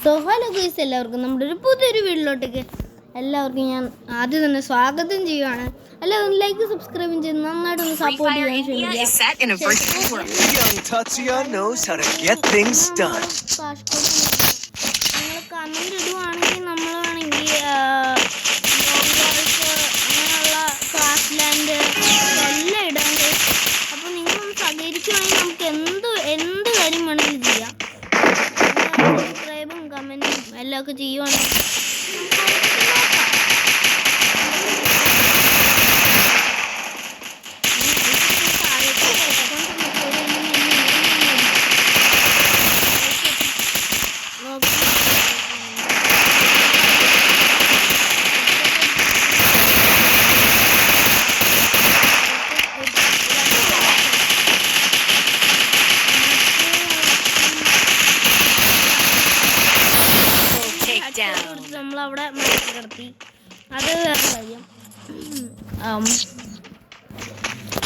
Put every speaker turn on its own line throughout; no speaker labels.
So hello guys, എല്ലാവർക്കും നമ്മുടെ ഒരു പുതിയൊരു വീഡിയോയിലോട്ടേക്ക് എല്ലാവർക്കും ഞാൻ ആദ്യം തന്നെ സ്വാഗതം ചെയ്യുകയാണ്. എല്ലാവരും ലൈക്ക് സബ്സ്ക്രൈബും ചെയ്ത് നന്നായിട്ടൊന്ന് സപ്പോർട്ട് ചെയ്യാൻ നിങ്ങൾ കമൻറ്റ് ഇടുവാണെങ്കിൽ നമ്മളാണെങ്കിൽ അങ്ങനെയുള്ള ക്ലാസ് ലാൻഡ് എല്ലാം ഇടാണ്ട്. അപ്പോൾ നിങ്ങളൊന്ന് സഹകരിക്കുവാണെങ്കിൽ നമുക്ക് എന്ത് കാര്യം വേണമെങ്കിലും ചെയ്യാം. സബ്സ്ക്രൈബും കമൻറ്റും എല്ലാം ഒക്കെ ചെയ്യുവാണെങ്കിൽ നമ്മളവിടെ മയക്കി കിടത്തി. അത് വേറെ കാര്യം.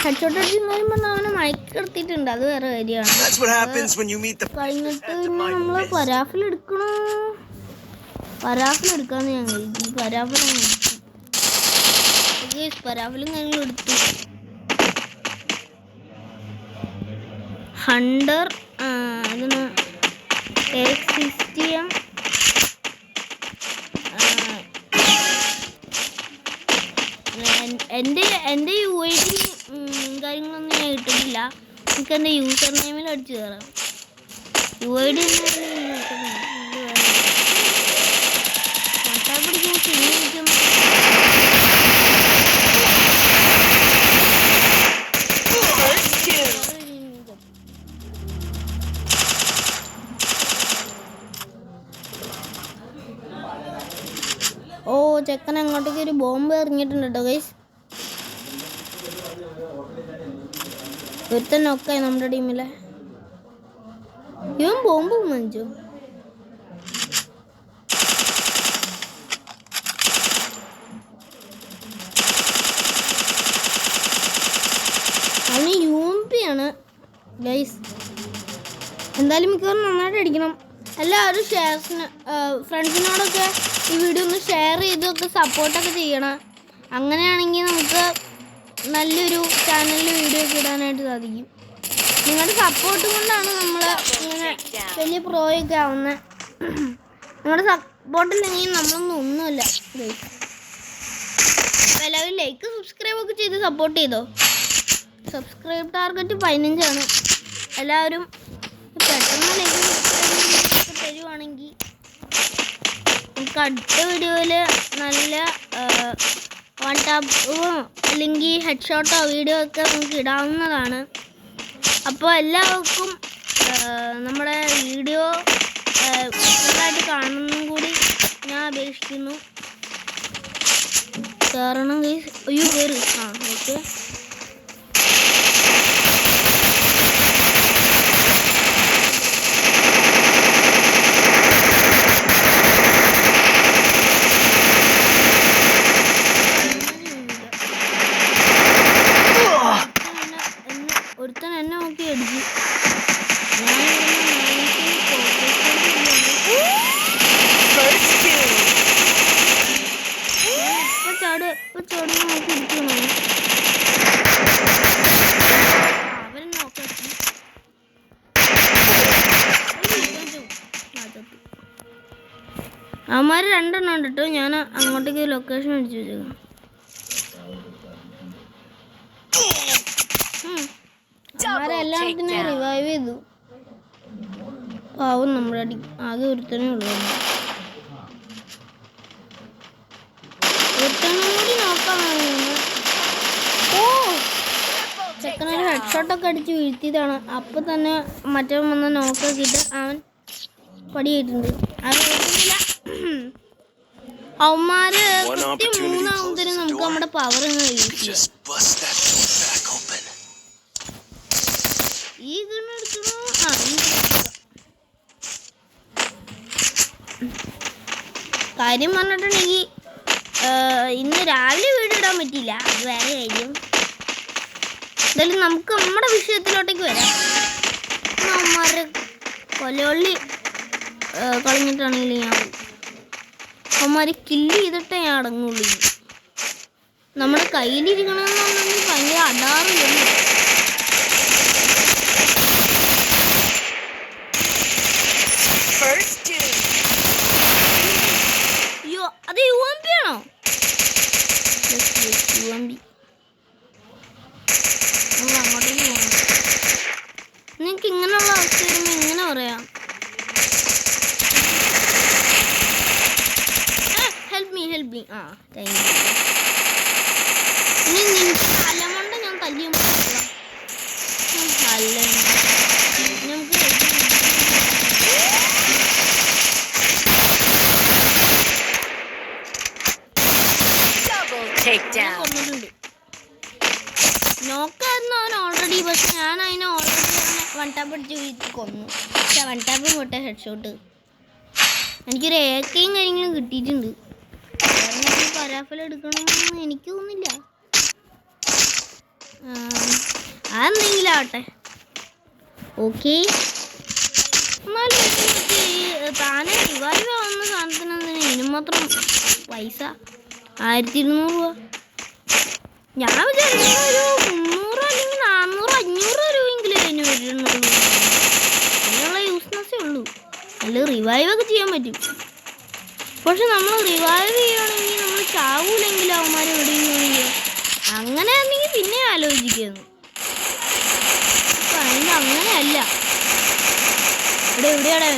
ഹെഡ്ഷോട്ട് അടിച്ചെന്ന് അവനെ മയക്കി കിടത്തിയിട്ടുണ്ട്. അത് വേറെ കാര്യമാണ്. കഴിഞ്ഞിട്ട് പിന്നെ നമ്മൾ പരാഫിലെടുക്കാന്ന് ഞാൻ കഴിക്കും. പരാഫിലും കാര്യങ്ങളും എടുത്തു. ഹണ്ടർ അതിന് സിസ്റ്റം എൻ്റെ UID കാര്യങ്ങളൊന്നും ഞാൻ ഇട്ടിട്ടില്ല. എനിക്ക് എൻ്റെ യൂസർ നെയിമിൽ അടിച്ചു കയറാം. UID ചെക്കൻ അങ്ങോട്ടേക്ക് ഒരു ബോംബ് എറിഞ്ഞിട്ടുണ്ട് കേട്ടോ ഗൈസ്. ഒരുത്തൻ നോക്കായി നമ്മുടെ ടീമിലെ. ഇവൻ ബോംബ് മഞ്ചു. അവന് UMP ആണ് ഗൈസ്. എന്തായാലും മിക്കവാറും നന്നായിട്ട് അടിക്കണം. എല്ലാവരും ഫ്രണ്ട്സിനോടൊക്കെ ഈ വീഡിയോ ഒന്ന് ഷെയർ ചെയ്തൊക്കെ സപ്പോർട്ടൊക്കെ ചെയ്യണം. അങ്ങനെയാണെങ്കിൽ നമുക്ക് നല്ലൊരു ചാനലിൽ വീഡിയോ ഒക്കെ ഇടാനായിട്ട് സാധിക്കും. നിങ്ങളുടെ സപ്പോർട്ട് കൊണ്ടാണ് നമ്മൾ ഇങ്ങനെ വലിയ പ്രോയൊക്കെ ആവുന്നത്. നിങ്ങളുടെ സപ്പോർട്ടില്ലെങ്കിൽ ഒന്നുമില്ല. എല്ലാവരും ലൈക്ക് സബ്സ്ക്രൈബൊക്കെ ചെയ്ത് സപ്പോർട്ട് ചെയ്തോ. സബ്സ്ക്രൈബ് ടാർഗറ്റ് 15 ആണ്. എല്ലാവരും പെട്ടെന്ന് ലൈക്ക് സബ്സ്ക്രൈബ് തരുവാണെങ്കിൽ നമുക്ക് അടുത്ത വീഡിയോയിൽ നല്ല വൺ ടാപ്പോ അല്ലെങ്കിൽ ഹെഡ്ഷോട്ടോ വീഡിയോ ഒക്കെ നമുക്ക് ഇടാവുന്നതാണ്. അപ്പോൾ എല്ലാവർക്കും നമ്മുടെ വീഡിയോ ഫുള്ളായിട്ട് കാണണമെന്നും കൂടി ഞാൻ അപേക്ഷിക്കുന്നു. കാരണം കയറി ഓക്കെ. ഒരുത്തൻ എന്നെ നോക്കി അടിച്ചു. ചാട് നോക്കി ഇരിക്കണോ? അവൻ നോക്കി അവന്മാർ 2 എണ്ണം ഉണ്ട് കേട്ടോ. ഞാൻ അങ്ങോട്ടേക്ക് ലൊക്കേഷൻ അടിച്ചു വെച്ചേക്കാം. അവരെല്ലാത്തിനും റിവൈവ് ചെയ്തു. പാവം നമ്മുടെ ആകെ ഒരുത്തനേ ഉള്ളൂ. ഒരുത്തനും കൂടി നോക്കാൻ ചെക്കനൊരു ഹെഡ്ഷോട്ടൊക്കെ അടിച്ച് വീഴ്ത്തിയതാണ്. അപ്പം തന്നെ മറ്റവൻ വന്ന് നോക്കാക്കിയിട്ട് അവൻ പടിയായിട്ടുണ്ട്. അത് കേൾക്കുന്നില്ല. അവന്മാര് 3 ആവുന്നതിന് നമുക്ക് നമ്മുടെ പവർ യൂസ് ചെയ്യാം. ഈ ഗണ്ണെടുക്കണോ? കാര്യം പറഞ്ഞിട്ടുണ്ടെങ്കിൽ ഇന്ന് രാവിലെ വീഡിയോ ഇടാൻ പറ്റിയില്ല. അത് വേറെ കാര്യം. എന്തായാലും നമുക്ക് നമ്മുടെ വിഷയത്തിലോട്ടേക്ക് വരാം. അവന്മാരെ കൊലവള്ളി കളഞ്ഞിട്ടാണെങ്കിൽ ഞാൻ അവന്മാരെ കില്ല് ചെയ്തിട്ടേ ഞാൻ അടങ്ങുള്ളൂ. നമ്മുടെ കയ്യിലിരിക്കണമെന്നുണ്ടെങ്കിൽ ഭയങ്കര അടാറില്ല. അയ്യോ അത് UMP ആണോ? UMP അങ്ങോട്ടേക്ക് പോകണം. നിങ്ങൾക്ക് ഇങ്ങനെയുള്ള അവസ്ഥ വരുമ്പോൾ ഇങ്ങനെ പറയാം, ഹെൽപ്പ് മീ. ആ താങ്ക് യു. ഇനി നിനക്ക് തലമണ്ട ഞാൻ തല്ലിയുമ്പോൾ അല്ല നമുക്ക് കൊന്നിട്ടുണ്ട്. നോക്കായിരുന്നു അവൻ ഓൾറെഡി. പക്ഷെ ഞാൻ അതിനെ ഓൾറെഡി വൺ ടാപ്പ് അടിച്ച് കൊന്നു. പക്ഷെ വൺ ടാപ്പ് പോട്ടെ, ഹെഡ് ഷോട്ട്. എനിക്കൊരു ഏക്കയും കാര്യങ്ങളും കിട്ടിയിട്ടുണ്ട്. പരാഫലം എടുക്കണമെന്ന് എനിക്ക് തോന്നുന്നില്ല. അതെന്തെങ്കിലും ആവട്ടെ. ഓക്കെ, എന്നാലും താനെ റിവൈവ് ആവുന്ന സാധനത്തിന് ഇതിനും മാത്രം പൈസ 1200 രൂപ. ഞാൻ വിചാരിക്കുന്ന ഒരു 300 അല്ലെങ്കിൽ 400 500 രൂപയെങ്കിലും അതിന് വരുന്നുള്ളൂ. അതിനുള്ള യൂസ്നെസ്സേ ഉള്ളൂ. അല്ല റിവൈവ് ഒക്കെ ചെയ്യാൻ പറ്റും. പക്ഷെ നമ്മൾ റിവൈവ് ചെയ്യുകയാണെങ്കിൽ നമ്മൾ ചാവൂലെങ്കിലും അവന്മാരെ എവിടെയെങ്കിലും അങ്ങനെ ആണെങ്കിൽ പിന്നെ ആലോചിക്കുന്നു. അപ്പം അതിൻ്റെ അങ്ങനെയല്ല. എവിടെയാണ്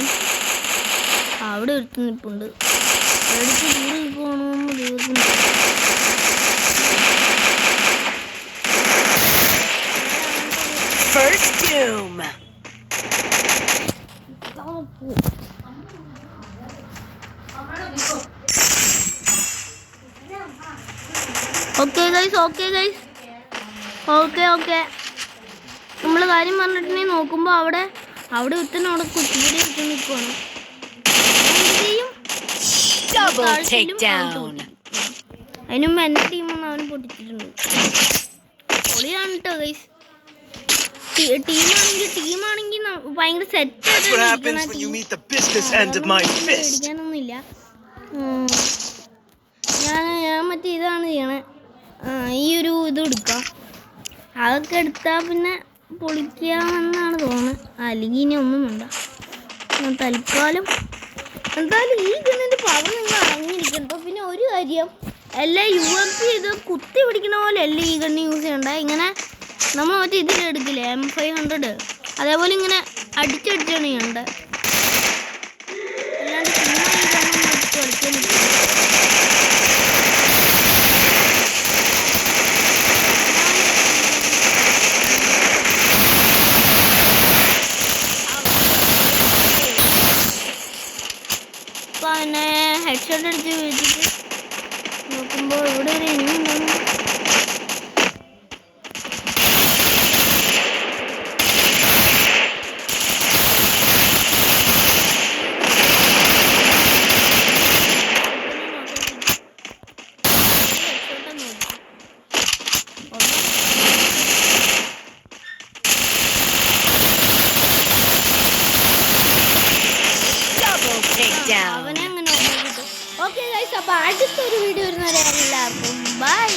അവിടെ എടുത്ത് നിൽപ്പുണ്ട്. എടുത്ത് ദൂരെ പോകണമെന്ന് ദൈവത്തിന്. ഓക്കെ നമ്മൾ കാര്യം പറഞ്ഞിട്ടുണ്ടെങ്കിൽ നോക്കുമ്പോൾ അവിടെ ഒരുത്തനോടെ കുറ്റിയുടെ ഇട്ട് നിൽക്കുവാണ്. അതിനുമ്പ് എൻ്റെ ടീമൊന്നും അവന് പൊട്ടിച്ചിട്ടുണ്ട്. പൊളിയാണ് കേട്ടോ ഗൈസ്. ടീമാണെങ്കിൽ ഭയങ്കര സെറ്റായിട്ടൊന്നുമില്ല. ഞാൻ മറ്റേ ഇതാണ് ചെയ്യണേ. ഈ ഒരു ഇത് എടുക്കാം. അതൊക്കെ എടുത്താൽ പിന്നെ പൊളിക്കാമെന്നാണ് തോന്നുന്നത്. അല്ലെങ്കിൽ ഇനി ഒന്നും വേണ്ട. തൽക്കാലം എന്തായാലും ഈ ഗണ്ണിൻ്റെ പവർ നിങ്ങൾ അറിഞ്ഞിരിക്കണം. പിന്നെ ഒരു കാര്യം, എല്ലാം UMP ഇത് കുത്തി പിടിക്കണ പോലെ അല്ല ഈ ഗണ്ണ് യൂസ് ചെയ്യണ്ട. ഇങ്ങനെ നമ്മൾ മറ്റേ ഇതിലെടുക്കില്ലേ M500, അതേപോലെ ഇങ്ങനെ അടിച്ചടിച്ചാണ് ചെയ്യേണ്ടത്. അല്ലാണ്ട് ചുമ്മാ ഈ ഗണ്ണൊന്നും എടുത്ത് കളിക്കാൻ പറ്റില്ല. പിന്നെ ഹെഡ്ഷോട്ട് അടിച്ച് വെച്ചിട്ട് നോക്കുമ്പോൾ ഇവിടെ ഒരു എനിമി ഉണ്ടാകുന്നു. അവനെ അങ്ങനെ ഓക്കെ ഗൈസ്. അപ്പോൾ അടുത്തൊരു വീഡിയോ വരുന്നവരെ എല്ലാവർക്കും ബൈ.